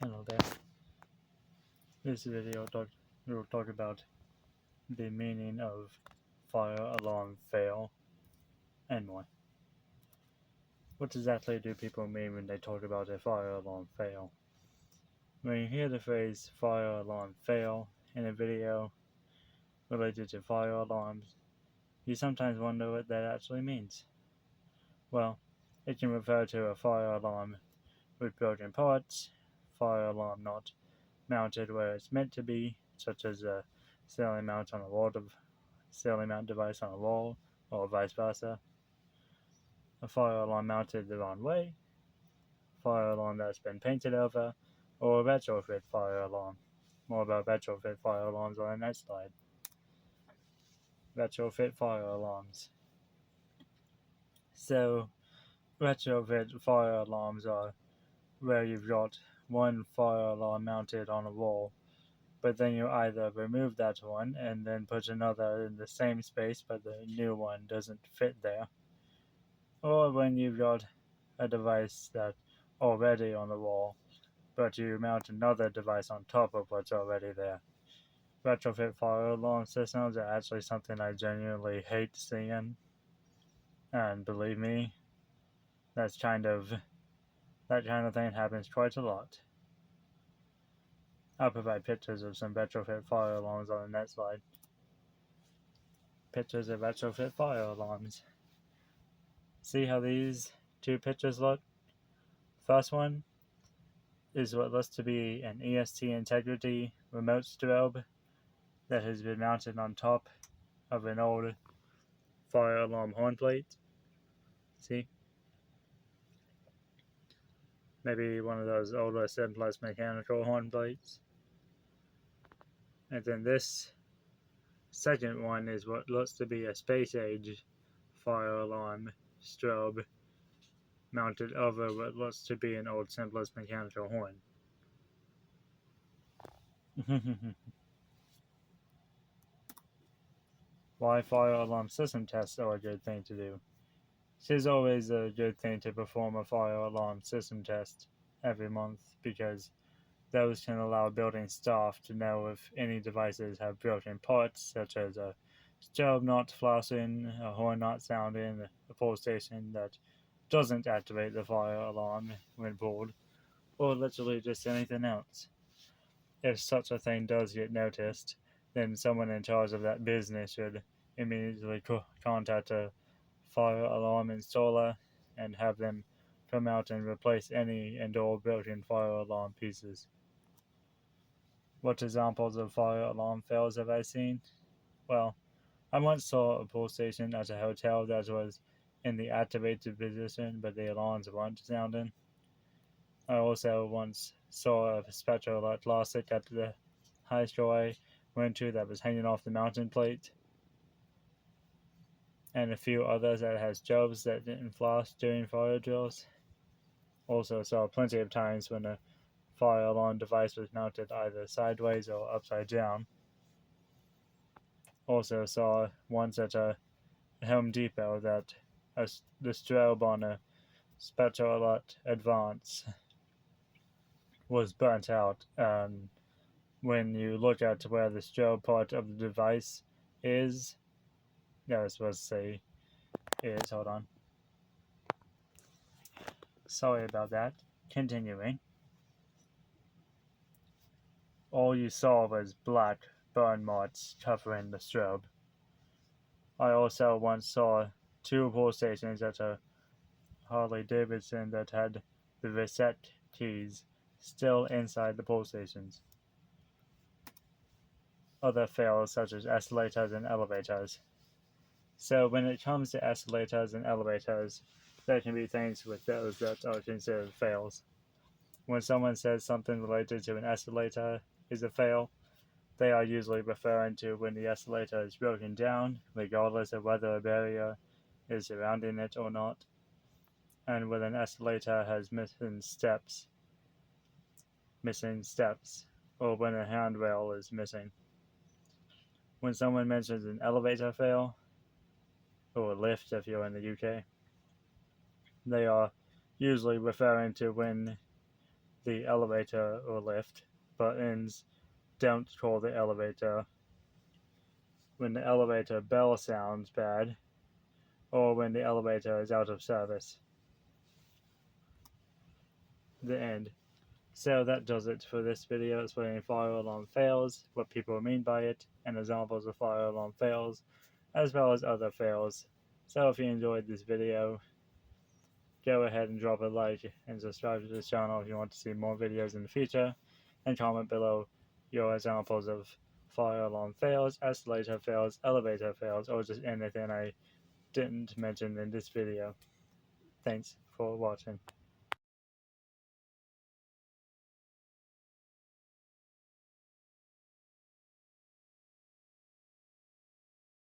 Hello there. This video will talk about the meaning of fire alarm fail and more. What exactly do people mean when they talk about a fire alarm fail? When you hear the phrase fire alarm fail in a video related to fire alarms, you sometimes wonder what that actually means. Well, it can refer to a fire alarm with broken parts, fire alarm not mounted where it's meant to be, such as a ceiling mount device on a wall, or vice versa. A fire alarm mounted the wrong way, fire alarm that's been painted over, or a retrofit fire alarm. More about retrofit fire alarms on the next slide. Retrofit fire alarms. So, retrofit fire alarms are where you've got one fire alarm mounted on a wall, but then you either remove that one and then put another in the same space, but the new one doesn't fit there, or when you've got a device that's already on the wall, but you mount another device on top of what's already there. Retrofit fire alarm systems are actually something I genuinely hate seeing, and believe me, that kind of thing happens quite a lot. I'll provide pictures of some retrofit fire alarms on the next slide. Pictures of retrofit fire alarms. See how these two pictures look? First one is what looks to be an EST integrity remote strobe that has been mounted on top of an old fire alarm horn plate. See? Maybe one of those older simplest mechanical horn plates. And then this second one is what looks to be a space age fire alarm strobe mounted over what looks to be an old simplest mechanical horn. Why fire alarm system tests are a good thing to do. It is always a good thing to perform a fire alarm system test every month because those can allow building staff to know if any devices have broken parts, such as a strobe not flashing, a horn not sounding, a pull station that doesn't activate the fire alarm when pulled, or literally just anything else. If such a thing does get noticed, then someone in charge of that business should immediately contact a fire alarm installer and have them come out and replace any and all broken fire alarm pieces. What examples of fire alarm fails have I seen? Well, I once saw a pull station at a hotel that was in the activated position, but the alarms weren't sounding. I also once saw a spectral electrolytic at the high school I went to that was hanging off the mountain plate, and a few others that has strobes that didn't flash during fire drills. Also saw plenty of times when a fire alarm device was mounted either sideways or upside down. Also saw once at a Home Depot that the strobe on a Spectral Alert Advance was burnt out, and when you look at where the strobe part of the device is, I was supposed to say is, hold on. Sorry about that. Continuing. All you saw was black burn marks covering the strobe. I also once saw two pull stations at a Harley Davidson that had the reset keys still inside the pull stations. Other fails such as escalators and elevators. So when it comes to escalators and elevators, there can be things with those that are considered fails. When someone says something related to an escalator is a fail, they are usually referring to when the escalator is broken down, regardless of whether a barrier is surrounding it or not, and when an escalator has missing steps, or when a handrail is missing. When someone mentions an elevator fail, or a lift if you're in the UK, they are usually referring to when the elevator or lift buttons don't call the elevator when the elevator bell sounds bad or when the elevator is out of service. The end. So that does it for this video explaining fire alarm fails, what people mean by it, and examples of fire alarm fails, as well as other fails. So if you enjoyed this video, go ahead and drop a like and subscribe to this channel if you want to see more videos in the future, and comment below your examples of fire alarm fails, escalator fails, elevator fails, or just anything I didn't mention in this video. Thanks for watching.